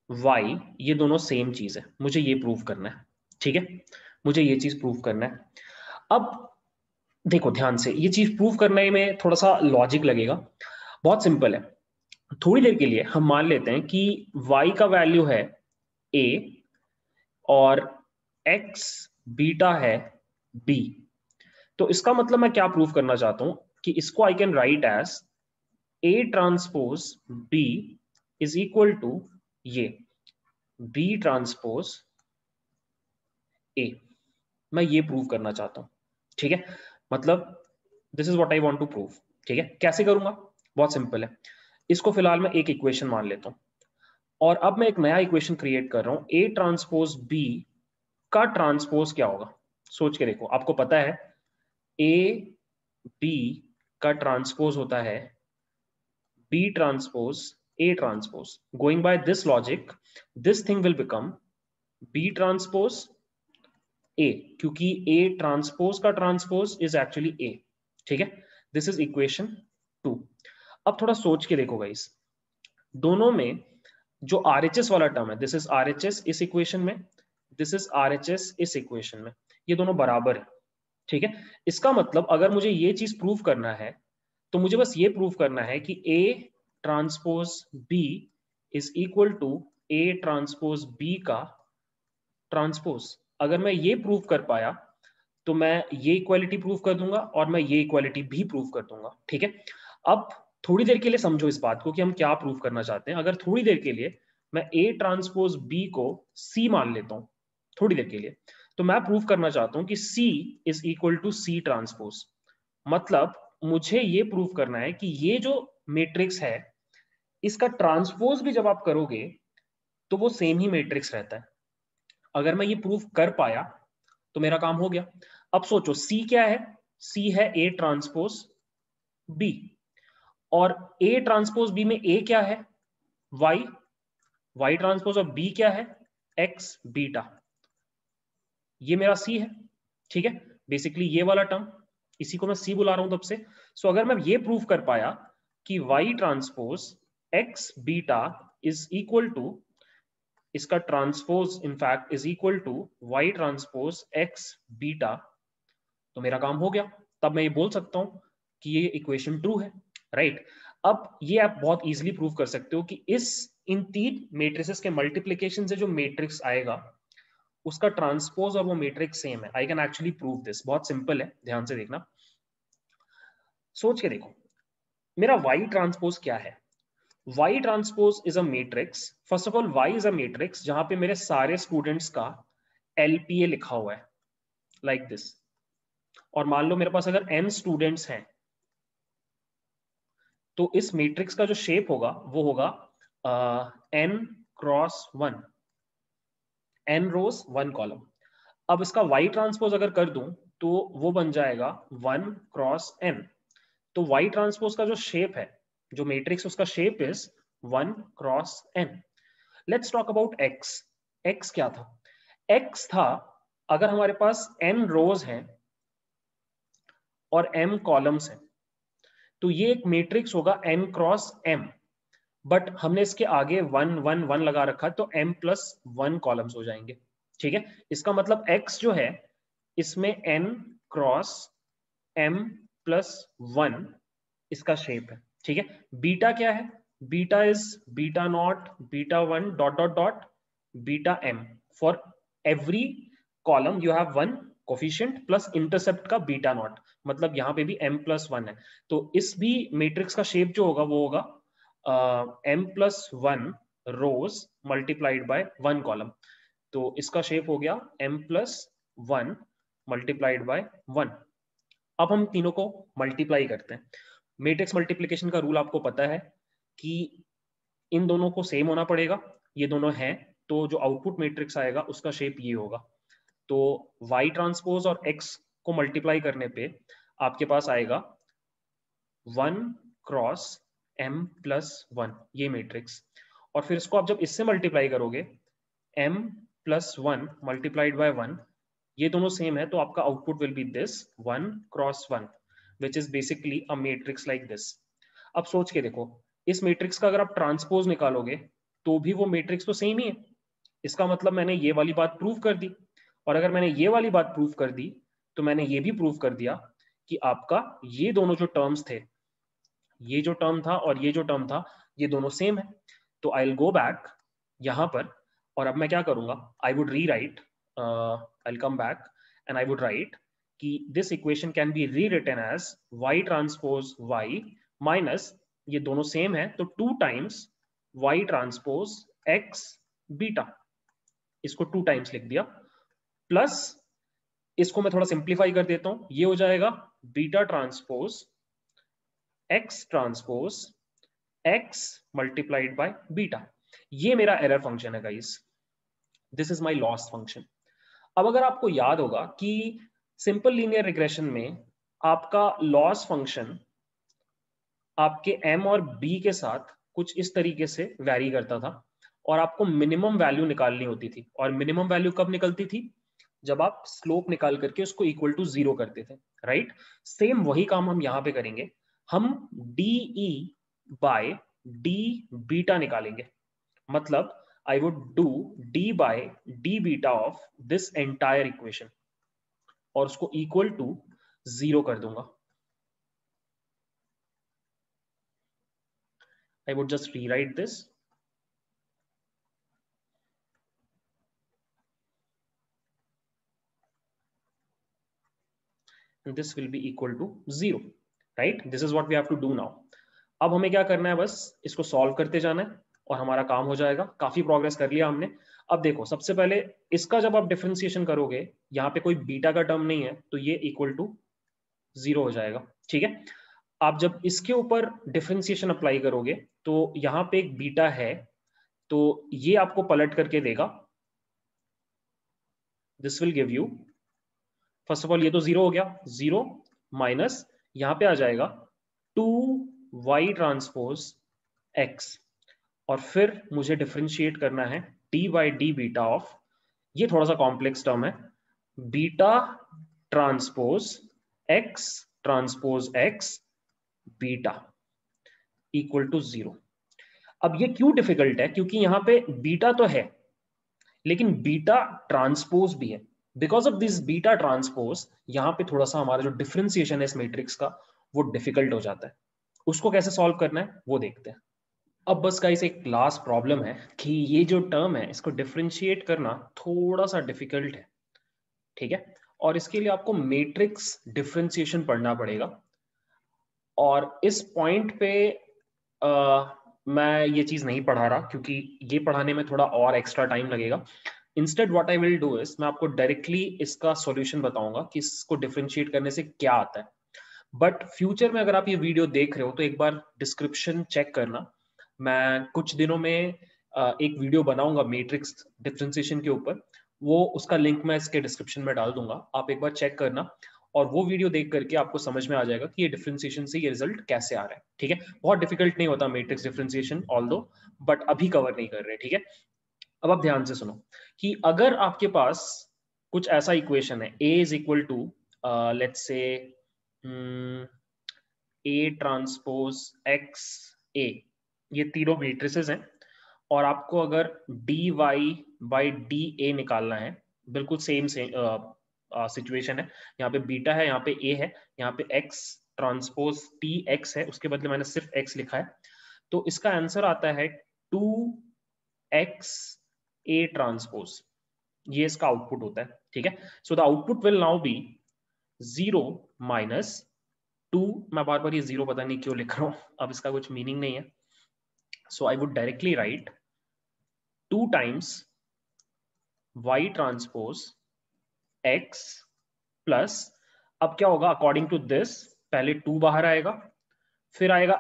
y, ये दोनों सेम चीज है. मुझे ये प्रूफ करना है. ठीक है, मुझे ये चीज प्रूफ करना है. अब देखो ध्यान से, ये चीज प्रूफ करने में थोड़ा सा लॉजिक लगेगा. बहुत सिंपल है. थोड़ी देर के लिए हम मान लेते हैं कि y का वैल्यू है a और x बीटा है b. तो इसका मतलब मैं क्या प्रूफ करना चाहता हूं कि इसको I can write as a transpose b is equal to ये b ट्रांसपोज a. मैं ये प्रूव करना चाहता हूं. ठीक है, मतलब this is what I want to prove. ठीक है, कैसे करूंगा, बहुत सिंपल है. इसको फिलहाल मैं एक इक्वेशन मान लेता हूं, और अब मैं एक नया इक्वेशन क्रिएट कर रहा हूं. a ट्रांसपोज b का ट्रांसपोज क्या होगा, सोच के देखो. आपको पता है a b का ट्रांसपोज होता है b transpose a transpose. Going by this logic, this thing will become b transpose a, क्योंकि a ट्रांसपोज का ट्रांसपोज इज एक्चुअली a. ठीक है, दिस इज इक्वेशन 2. अब थोड़ा सोच के देखो गाइस, दोनों में जो RHS वाला टर्म है, दिस इज RHS इस इक्वेशन में, दिस इज RHS इस इक्वेशन में, ये दोनों बराबर है. ठीक है, इसका मतलब अगर मुझे ये चीज प्रूव करना है तो मुझे बस ये प्रूव करना है कि A transpose B is equal to A transpose B का ट्रांसपोज. अगर मैं ये प्रूव कर पाया तो मैं ये इक्वालिटी प्रूव कर दूंगा और मैं ये इक्वालिटी भी प्रूव कर दूंगा. ठीक है, अब थोड़ी देर के लिए समझो इस बात को कि हम क्या प्रूव करना चाहते हैं. अगर थोड़ी देर के लिए मैं A ट्रांसपोज B को C मान लेता हूं थोड़ी देर के लिए, तो मैं प्रूव करना चाहता हूं कि C is equal to C transpose. मतलब मुझे ये प्रूव करना है कि ये जो मैट्रिक्स है इसका ट्रांसपोज भी जब आप करोगे तो वो सेम ही मैट्रिक्स रहता है. अगर मैं ये प्रूव कर पाया तो मेरा काम हो गया. अब सोचो C क्या है, C है A ट्रांसपोज B, और A ट्रांसपोज B में A क्या है, Y, Y ट्रांसपोज और B क्या है, X बीटा. ये मेरा C है. ठीक है, बेसिकली ये वाला टर्म, इसी को मैं C बुला रहा हूं तब से. सो अगर मैं ये प्रूव कर पाया कि Y transpose X beta is equal to इसका transpose in fact is equal to Y transpose X beta, तो मेरा काम हो गया। तब मैं ये बोल सकता हूं कि ये इक्वेशन ट्रू है, राइट। अब ये आप बहुत इजीली प्रूव कर सकते हो कि इन तीन मेट्रिसेस के मल्टीप्लीकेशन से जो मैट्रिक्स आएगा उसका ट्रांसपोज और वो मैट्रिक्स सेम है। I can actually prove this, बहुत सिंपल है, ध्यान से देखना, सोच के देखो। मेरा वाई ट्रांसपोज क्या है? Y transpose is a matrix, first of all y is a matrix जहां पे मेरे सारे स्टूडेंट्स का एलपीए लिखा हुआ है लाइक दिस, और मान लो मेरे पास अगर n स्टूडेंट्स हैं तो इस मैट्रिक्स का जो शेप होगा वो होगा n क्रॉस 1, n रोज 1 कॉलम। अब इसका y ट्रांसपोज अगर कर दूं तो वो बन जाएगा 1 क्रॉस n। तो y ट्रांसपोज का जो शेप है, जो मैट्रिक्स उसका shape is 1 cross n। Let's talk about x। x क्या था? x था अगर हमारे पास n रोज हैं और m कॉलम्स हैं तो ये एक मैट्रिक्स होगा n क्रॉस m, बट हमने इसके आगे 1 1 1 लगा रखा तो m प्लस 1 कॉलम्स हो जाएंगे, ठीक है। इसका मतलब x जो है इसमें n क्रॉस m प्लस 1 इसका शेप है, ठीक है। बीटा क्या है? Beta is beta naught beta 1 dot dot dot beta m। For every column you have 1 coefficient plus intercept का बीटा नॉट, मतलब यहाँ पे भी m प्लस 1 है। तो इस भी मैट्रिक्स का शेप जो होगा वो होगा m plus 1 rows multiplied by 1 column. तो इसका शेप हो गया m प्लस 1 मल्टीप्लाइड बाय 1। अब हम तीनों को मल्टीप्लाई करते हैं। मैट्रिक्स मल्टीप्लिकेशन का रूल आपको पता है कि इन दोनों को सेम होना पड़ेगा, ये दोनों हैं तो जो आउटपुट मैट्रिक्स आएगा उसका शेप ये होगा। तो y ट्रांसपोज और x को मल्टीप्लाई करने पे आपके पास आएगा 1 क्रॉस m प्लस 1 ये मैट्रिक्स, और फिर इसको आप जब इससे मल्टीप्लाई करोगे m प्लस 1 मल्टीप्लाइड बाय 1, ये दोनों सेम है तो आपका output will be this 1 cross 1 which is basically a matrix like this. अब सोच के देखो, इस मैट्रिक्स का अगर आप ट्रांसपोज निकालोगे तो भी वो मैट्रिक्स तो सेम ही है। इसका मतलब मैंने ये वाली बात प्रूव कर दी, और अगर मैंने ये वाली बात प्रूव कर दी तो मैंने ये भी प्रूव कर दिया कि आपका ये दोनों जो टर्म्स थे, ये जो टर्म था और ये जो टर्म था, ये दोनों सेम है। तो आई विल गो बैक यहां पर, और अब मैं क्या करूंगा, I would rewrite, I will come back and I would write कि this equation can be rewritten as y transpose y minus, ये दोनों सेम है तो 2 times y transpose x beta, इसको 2 टाइम्स लिख दिया, प्लस इसको मैं थोड़ा सिंप्लीफाई कर देता हूं, ये हो जाएगा beta transpose x transpose x multiplied by beta. ये मेरा एरर फंक्शन है guys, this is my loss function. अब अगर आपको याद होगा कि सिंपल लीनियर रिग्रेशन में आपका लॉस फंक्शन आपके m और b के साथ कुछ इस तरीके से वैरी करता था, और आपको मिनिमम वैल्यू निकालनी होती थी, और मिनिमम वैल्यू कब निकलती थी? जब आप स्लोप निकाल करके उसको इक्वल टू 0 करते थे, राइट। सेम वही काम हम यहां पे करेंगे, हम de बाय d बीटा निकालेंगे, मतलब I would do d by d beta of this entire equation और उसको इक्वल टू 0 कर दूंगा। I would just rewrite this. And this will be equal to 0, right? This is what we have to do now. अब हमें क्या करना है, बस इसको सॉल्व करते जाना है और हमारा काम हो जाएगा। काफी प्रोग्रेस कर लिया हमने। अब देखो, सबसे पहले इसका जब आप डिफरेंशिएशन करोगे, यहाँ पे कोई बीटा का टर्म नहीं है तो ये इक्वल टू 0 हो जाएगा, ठीक है। आप जब इसके ऊपर डिफरेंशिएशन अप्लाई करोगे तो यहाँ पे एक बीटा है तो ये आपको पलट करके देगा, this will give you, first of all ये तो 0 हो गया, 0 माइनस यहाँ पे आ जाएगा 2y ट्रांसपोज x, और फिर मुझे डिफरेंशिएट करना है d by d beta of, ये थोड़ा सा कॉम्प्लेक्स टर्म है, beta transpose x beta equal to 0। अब ये क्यों डिफिकल्ट है? क्योंकि यहाँ पे बीटा तो है लेकिन बीटा ट्रांसपोज भी है। Because of this beta transpose यहाँ पे थोड़ा सा हमारा जो डिफरेंशिएशन है इस मैट्रिक्स का वो डिफिकल्ट हो जाता है। उसको कैसे सॉल्व करना है वो देखते हैं। अब बस गाइस एक लास्ट प्रॉब्लम है कि ये जो टर्म है इसको डिफरेंशिएट करना थोड़ा सा डिफिकल्ट है, ठीक है। और इसके लिए आपको मैट्रिक्स डिफरेंशिएशन पढ़ना पड़ेगा। और इस पॉइंट पे मैं ये चीज नहीं पढ़ा रहा क्योंकि ये पढ़ाने में थोड़ा और एक्स्ट्रा टाइम लगेगा। Instead what I will do is मैं आपको डायरेक्टली इसका सॉल्यूशन बताऊंगा कि इसको डिफरेंशिएट करने से क्या आता है। बट फ्यूचर में अगर आप ये वीडियो देख रहे हो तो एक बार डिस्क्रिप्शन चेक करना। मैं कुछ दिनों में एक वीडियो बनाऊंगा मैट्रिक्स डिफरेंशिएशन के ऊपर, वो उसका लिंक मैं इसके डिस्क्रिप्शन में डाल दूंगा, आप एक बार चेक करना। और वो वीडियो देख करके आपको समझ में आ जाएगा कि ये डिफरेंशिएशन से ये रिजल्ट कैसे आ रहा है, ठीक है। बहुत डिफिकल्ट नहीं होता मैट्रिक्स डिफरेंशिएशन ऑल्दो, बट अभी कवर नहीं कर रहे, ठीक है। अब आप ध्यान से सुनो कि अगर आपके पास कुछ ऐसा इक्वेशन है a is equal to let's say A transpose x A, ये तीनों मैट्रिसेस हैं। और आपको अगर dy बाई डी ए निकालना है, बिल्कुल सेम सिचुएशन है। यहाँ पे बीटा है, यहाँ पे a है, यहाँ पे x ट्रांसपोज टी एक्स है, उसके बदले मैंने सिर्फ x लिखा है। तो इसका आंसर आता है 2x A ट्रांसपोज, ये इसका आउटपुट होता है, ठीक है। So the output will now be 0 minus 2, मैं बार बार ये 0 पता नहीं क्यों लिख रहा हूं, अब इसका कुछ मीनिंग नहीं है। So I would directly write 2 times y transpose x plus, अब क्या होगा अकॉर्डिंग टू दिस, पहले 2 बाहर आएगा, फिर आएगा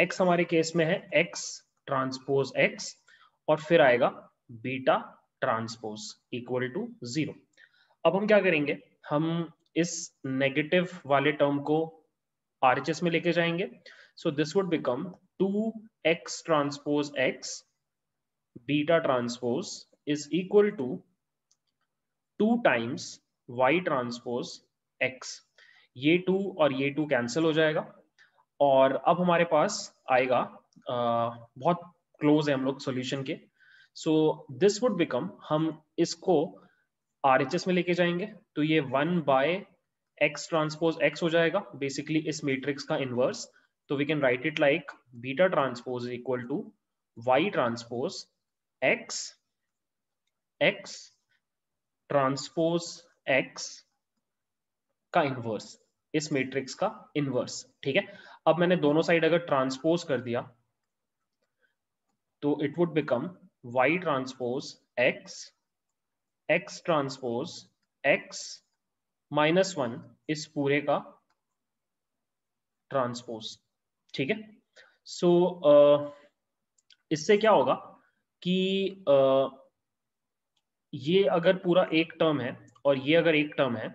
x हमारे केस में है x ट्रांसपोज x, और फिर आएगा बीटा ट्रांसपोज इक्वल टू 0। अब हम क्या करेंगे, हम इस नेगेटिव वाले टर्म को RHS में लेके जाएंगे। So this would become 2x transpose x beta transpose is equal to 2 times y transpose x। ये 2 और ये 2 कैंसिल हो जाएगा, और अब हमारे पास आएगा बहुत क्लोज है हम लोग सॉल्यूशन के। सो दिस वुड बिकम, हम इसको RHS में लेके जाएंगे तो ये 1 बाय x ट्रांसपोज x हो जाएगा, बेसिकली इस मैट्रिक्स का इनवर्स। तो we can write it like beta transpose equal to y transpose x x transpose x का इनवर्स, इस मैट्रिक्स का इनवर्स, ठीक है। अब मैंने दोनों साइड अगर ट्रांसपोज कर दिया तो it would become y transpose x x transpose x minus 1 इस पूरे का ट्रांसपोज, ठीक है। सो इससे क्या होगा कि ये अगर पूरा एक टर्म है और ये अगर एक टर्म है,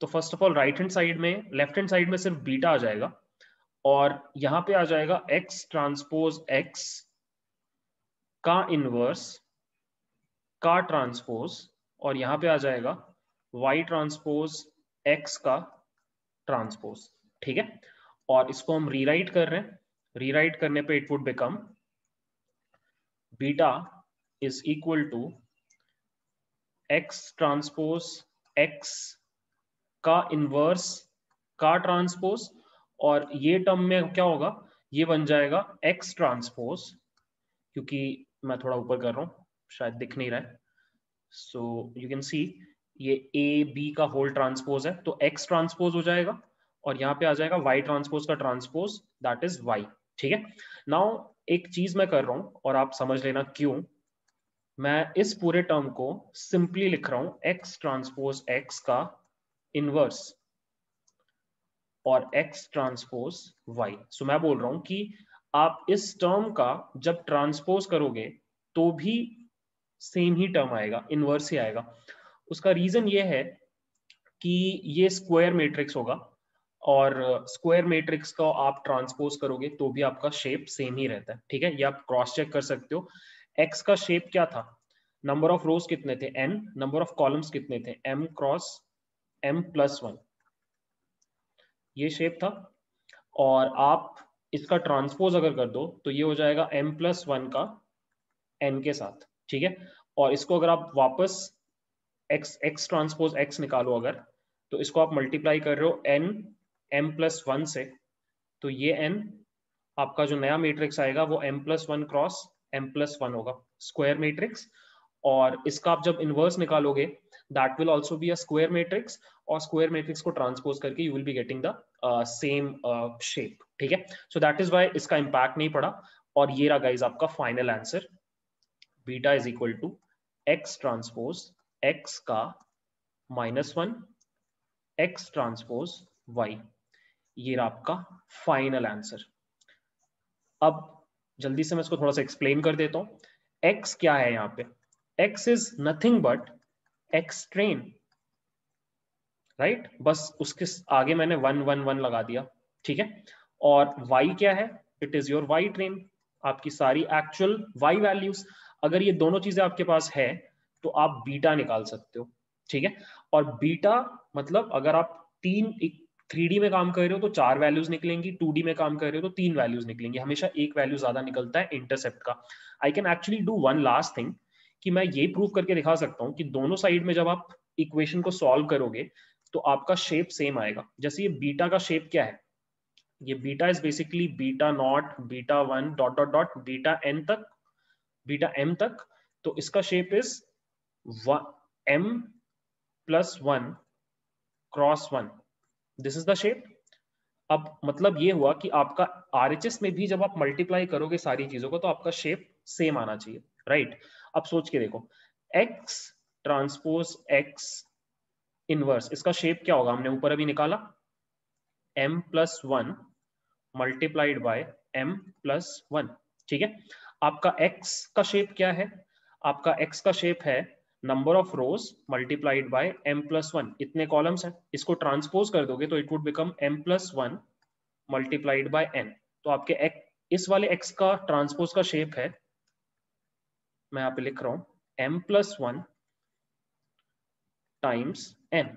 तो first of all right hand side में, लेफ्ट हैंड साइड में सिर्फ बीटा आ जाएगा, और यहां पे आ जाएगा x ट्रांसपोज x का इनवर्स का ट्रांसपोज, और यहां पे आ जाएगा y ट्रांसपोज x का ट्रांसपोज, ठीक है। और इसको हम रीराइट कर रहे हैं, रीराइट करने पे it would become beta is equal to x transpose x का इनवर्स का ट्रांसपोज, और ये टर्म में क्या होगा, ये बन जाएगा x ट्रांसपोज, क्योंकि मैं थोड़ा ऊपर कर रहा हूं शायद दिख नहीं रहा है। सो यू कैन सी ये a b का होल ट्रांसपोज है, तो x ट्रांसपोज हो जाएगा, और यहाँ पे आ जाएगा y ट्रांसपोज का ट्रांसपोज, दैट इज y, ठीक है। नाउ एक चीज मैं कर रहा हूं और आप समझ लेना क्यों। मैं इस पूरे टर्म को सिंपली लिख रहा हूं x ट्रांसपोज x का इनवर्स और x ट्रांसपोज y। सो मैं बोल रहा हूं कि आप इस टर्म का जब ट्रांसपोज करोगे तो भी सेम ही टर्म आएगा, इनवर्स ही आएगा। उसका रीजन ये है कि ये स्क्वायर मैट्रिक्स होगा, और स्क्वायर मैट्रिक्स को आप ट्रांसपोज करोगे तो भी आपका शेप सेम ही रहता है, ठीक है। ये आप क्रॉस चेक कर सकते हो। x का शेप क्या था, नंबर ऑफ रोज कितने थे n, नंबर ऑफ कॉलम्स कितने थे m क्रॉस m प्लस 1, ये शेप था। और आप इसका ट्रांसपोज अगर कर दो तो ये हो जाएगा m प्लस 1 का n के साथ, ठीक है। और इसको अगर आप वापस x ट्रांसपोज x निकालो अगर, तो इसको आप मल्टीप्लाई कर रहे हो n m+1 से, तो ये n आपका जो नया मैट्रिक्स आएगा वो m+1 क्रॉस m+1 होगा, स्क्वायर मैट्रिक्स। और इसका आप जब इनवर्स निकालोगे that will also be a square matrix, और स्क्वायर मैट्रिक्स को ट्रांसपोज करके you will be getting the same shape. ठीक है, सो दैट इज व्हाई इसका इंपैक्ट नहीं पड़ा। और ये रहा गाइस आपका final answer, beta is equal to x transpose x का -1 x ट्रांसपोज y। ये रहा आपका फाइनल आंसर। अब जल्दी से मैं इसको थोड़ा सा एक्सप्लेन कर देता हूं। x क्या है यहाँ पे? x is nothing but x train, right? बस उसके आगे मैंने 1 1 1 लगा दिया। ठीक है, और y क्या है? It is your y train, आपकी सारी एक्चुअल y वैल्यूज। अगर ये दोनों चीजें आपके पास है तो आप बीटा निकाल सकते हो। ठीक है, और बीटा मतलब अगर आप 3D में काम कर रहे हो तो 4 वैल्यूज निकलेंगी, 2D में काम कर रहे हो तो 3 वैल्यूज निकलेंगी, हमेशा एक वैल्यू ज्यादा निकलता है इंटरसेप्ट का। I can actually do one last thing, कि मैं ये प्रूव करके दिखा सकता हूँ कि दोनों साइड में जब आप इक्वेशन को सॉल्व करोगे तो आपका शेप सेम आएगा। जैसे ये बीटा का शेप क्या है? ये beta is basically beta naught, beta 1 dot dot dot beta n तक, बीटा m तक। तो इसका shape is m+1 cross 1, this is the shape. अब मतलब ये हुआ कि आपका RHS में भी जब आप मल्टीप्लाई करोगे सारी चीजों को तो आपका शेप सेम आना चाहिए, राइट? अब सोच के देखो, x ट्रांसपोज x इनवर्स, इसका शेप क्या होगा? हमने ऊपर अभी निकाला, m+1 मल्टीप्लाइड बाय m+1। ठीक है, आपका x का शेप क्या है? आपका x का शेप है number of rose multiplied bye m+1, इतने कॉलम्स हैं, इसको ट्रांसपोज कर दोगे तो it would become m+1 multiplied by n। तो आपके इस वाले x का ट्रांसपोज का शेप है, मैं यहाँ पे लिख रहा हूं m+1 टाइम्स n।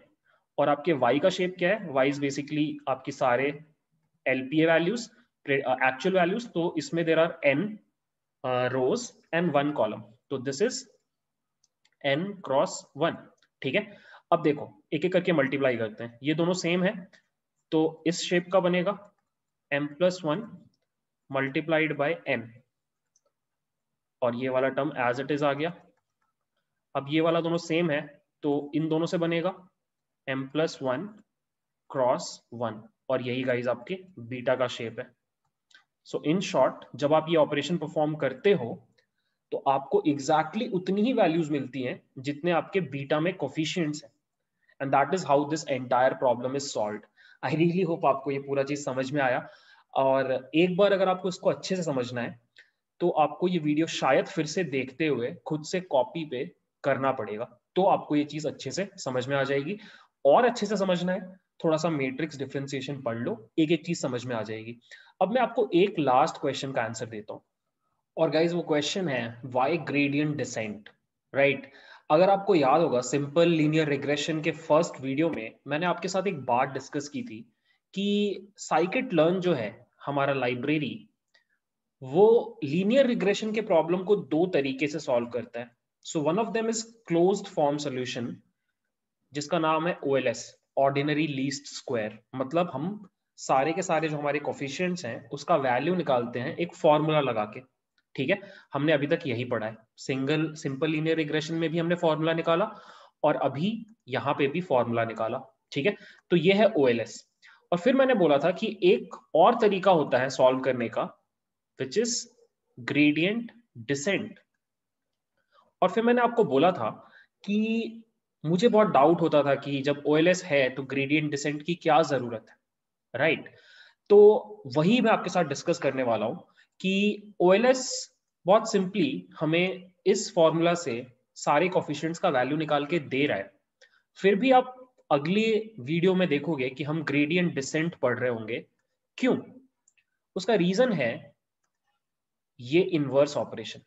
और आपके y का शेप क्या है? y इज बेसिकली आपकी सारे LPA वैल्यूज, एक्चुअल वैल्यूज, तो इसमें there are n rows and 1 column, तो दिस इज n क्रॉस 1। ठीक है, अब देखो एक एक करके मल्टीप्लाई करते हैं, ये दोनों सेम है तो इस शेप का बनेगा m+1 मल्टीप्लाइड बाय n, और ये वाला टर्म एज इट इज आ गया। अब ये वाला दोनों सेम है तो इन दोनों से बनेगा m+1 क्रॉस 1, और यही गाइज आपके बीटा का शेप है। सो इन शॉर्ट, जब आप ये ऑपरेशन परफॉर्म करते हो तो आपको एग्जैक्टली उतनी ही वैल्यूज मिलती हैं जितने आपके बीटा में कोफिशिएंट्स हैं, and that is how this entire problem is solved. I really hope आपको ये पूरा चीज समझ में आया, और एक बार अगर आपको इसको अच्छे से समझना है तो आपको ये वीडियो शायद फिर से देखते हुए खुद से कॉपी पे करना पड़ेगा, तो आपको ये चीज अच्छे से समझ में आ जाएगी। और अच्छे से समझना है, थोड़ा सा मैट्रिक्स डिफरेंशिएशन पढ़ लो, एक एक चीज समझ में आ जाएगी। अब मैं आपको एक लास्ट क्वेश्चन का आंसर देता हूँ, और गाइज वो क्वेश्चन है वाई ग्रेडियंट डिसेंट, राइट? अगर आपको याद होगा सिंपल लीनियर रिग्रेशन के फर्स्ट वीडियो में मैंने आपके साथ एक बात डिस्कस की थी कि साइकिट लर्न जो है हमारा लाइब्रेरी, वो लीनियर रिग्रेशन के प्रॉब्लम को दो तरीके से सॉल्व करता है। So one of them is closed form solution, जिसका नाम है OLS, ऑर्डिनरी लीस्ट स्क्वायर। मतलब हम सारे के सारे जो हमारे कोफिशिएंट्स हैं उसका वैल्यू निकालते हैं एक फॉर्मूला लगा के। ठीक है, हमने अभी तक यही पढ़ा है, सिंपल लीनियर रिग्रेशन में भी हमने फॉर्मूला निकाला और अभी यहाँ पे भी फॉर्मूला निकाला। ठीक है, तो ये है OLS। और फिर मैंने बोला था कि एक और तरीका होता है सॉल्व करने का, विच इज ग्रेडियंट डिसेंट। और फिर मैंने आपको बोला था कि मुझे बहुत डाउट होता था कि जब OLS है तो ग्रेडियंट डिसेंट की क्या जरूरत है, राइट? तो वही मैं आपके साथ डिस्कस करने वाला हूं कि OLS बहुत सिंपली हमें इस फॉर्मूला से सारे कोफिशिएंट्स का वैल्यू निकाल के दे रहा है। फिर भी आप अगले वीडियो में देखोगे कि हम ग्रेडियंट डिसेंट पढ़ रहे होंगे। क्यों? उसका रीजन है ये इनवर्स ऑपरेशन,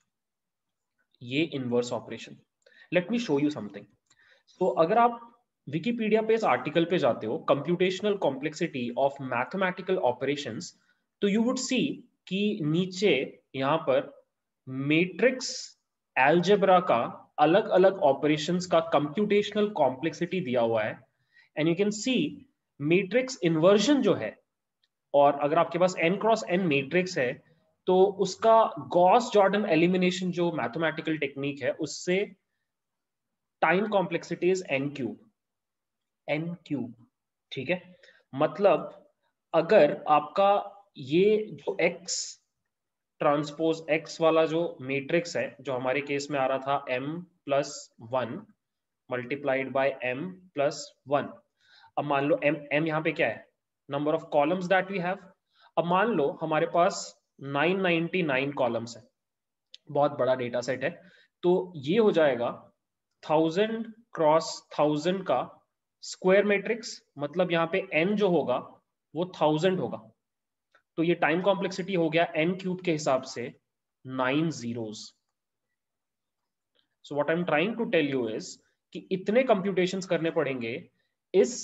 ये inverse operation. Let me show you something. तो अगर आप विकिपीडिया पे इस आर्टिकल पे जाते हो, computational complexity of mathematical operations, तो यू वुड सी कि नीचे यहाँ पर मैट्रिक्स एल्जेब्रा का अलग अलग ऑपरेशंस का कंप्यूटेशनल कॉम्प्लेक्सिटी दिया हुआ है, and you can see matrix inversion जो है, और अगर आपके पास n क्रॉस n मैट्रिक्स है तो उसका गॉस जॉर्डन एलिमिनेशन जो मैथमेटिकल टेक्निक है उससे time complexity is n cube, ठीक है। मतलब अगर आपका ये जो x ट्रांसपोज x वाला जो मैट्रिक्स है, जो हमारे केस में आ रहा था m+1 मल्टीप्लाइड बाय m+1, अब मान लो m यहाँ पे क्या है, number of columns that we have. अब मान लो हमारे पास 999 कॉलम्स है, बहुत बड़ा डेटा सेट है, तो ये हो जाएगा 1000 क्रॉस 1000 का स्क्वायर मैट्रिक्स, मतलब यहाँ पे n जो होगा वो 1000 होगा, तो ये टाइम कॉम्प्लेक्सिटी हो गया n³ के हिसाब से 9 zeros। So what I am trying to tell you is कि इतने कंप्यूटेशंस करने पड़ेंगे इस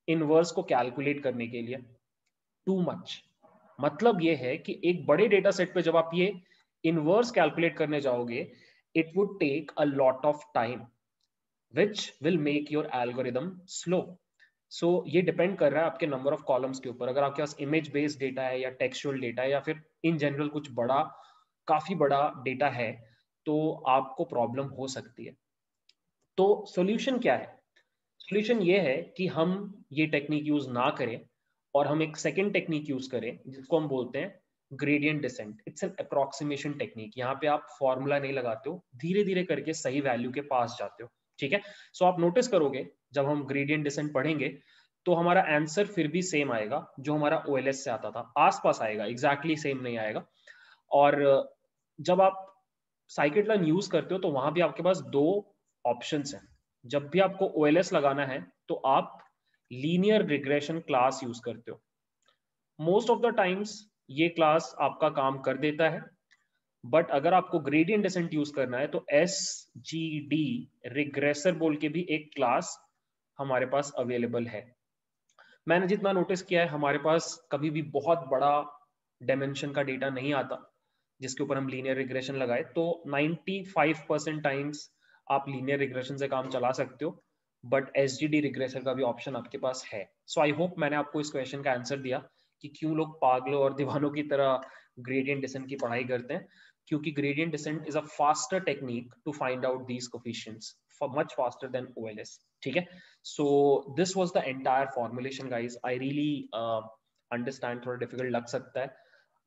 इनवर्स को कैलकुलेट करने के लिए, टू मच। मतलब ये है कि एक बड़े डेटा सेट पे जब आप ये इनवर्स कैलकुलेट करने जाओगे, it would take a lot of time which will make your algorithm slow. So ये डिपेंड कर रहा है आपके नंबर ऑफ कॉलम्स के ऊपर। अगर आपके पास इमेज बेस्ड डेटा है या टेक्सचुअल डेटा है या फिर इन जनरल कुछ बड़ा, काफी बड़ा डेटा है, तो आपको प्रॉब्लम हो सकती है। तो सॉल्यूशन क्या है? सॉल्यूशन ये है कि हम ये टेक्निक यूज ना करें और हम एक सेकेंड टेक्निक यूज करें जिसको हम बोलते हैं gradient descent. It's an approximation technique. यहाँ पे आप फॉर्मूला नहीं लगाते हो, धीरे धीरे करके सही वैल्यू के पास जाते हो, ठीक है। सो आप नोटिस करोगे जब हम ग्रेडियंट डिसेंट पढ़ेंगे तो हमारा आंसर फिर भी सेम आएगा जो हमारा ओएलएस से आता था, आसपास आएगा, एग्जैक्टली सेम नहीं आएगा। और जब आप साइकिट-लर्न यूज करते हो तो वहां भी आपके पास दो ऑप्शंस हैं। जब भी आपको ओएलएस लगाना है तो आप लीनियर रिग्रेशन क्लास यूज करते हो। मोस्ट ऑफ द टाइम्स ये क्लास आपका काम कर देता है, बट अगर आपको ग्रेडियंट डिसेंट यूज करना है तो एसजीडी रिग्रेसर बोल के भी एक क्लास हमारे पास अवेलेबल है। मैंने जितना नोटिस किया है हमारे पास कभी भी बहुत बड़ा डायमेंशन का डेटा नहीं आता जिसके ऊपर हम लीनियर रिग्रेशन लगाए, तो 95% टाइम्स आप लीनियर रिग्रेशन से काम चला सकते हो, बट एसजीडी रिग्रेसर का भी ऑप्शन आपके पास है। सो आई होप मैंने आपको इस क्वेश्चन का आंसर दिया कि क्यों लोग पागलों और दीवानों की तरह ग्रेडियंट डिसेंट की पढ़ाई करते हैं। क्योंकि gradient descent is a faster technique to find out these coefficients, much faster than OLS, ठीक है। So this was the entire formulation guys. I really understand, थोड़ा डिफिकल्ट लग सकता है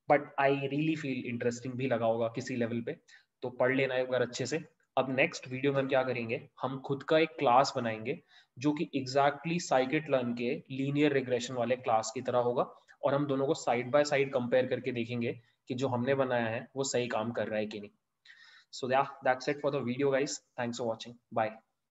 but I really feel interesting भी लगा होगा किसी लेवल पे, तो पढ़ लेना एक बार अच्छे से। अब नेक्स्ट वीडियो में हम क्या करेंगे, हम खुद का एक क्लास बनाएंगे जो कि एग्जैक्टली साइकिट-लर्न के लीनियर रिग्रेशन वाले क्लास की तरह होगा, और हम दोनों को साइड बाय साइड कंपेयर करके देखेंगे कि जो हमने बनाया है वो सही काम कर रहा है कि नहीं। So yeah that's it for the video guys, thanks for watching, bye.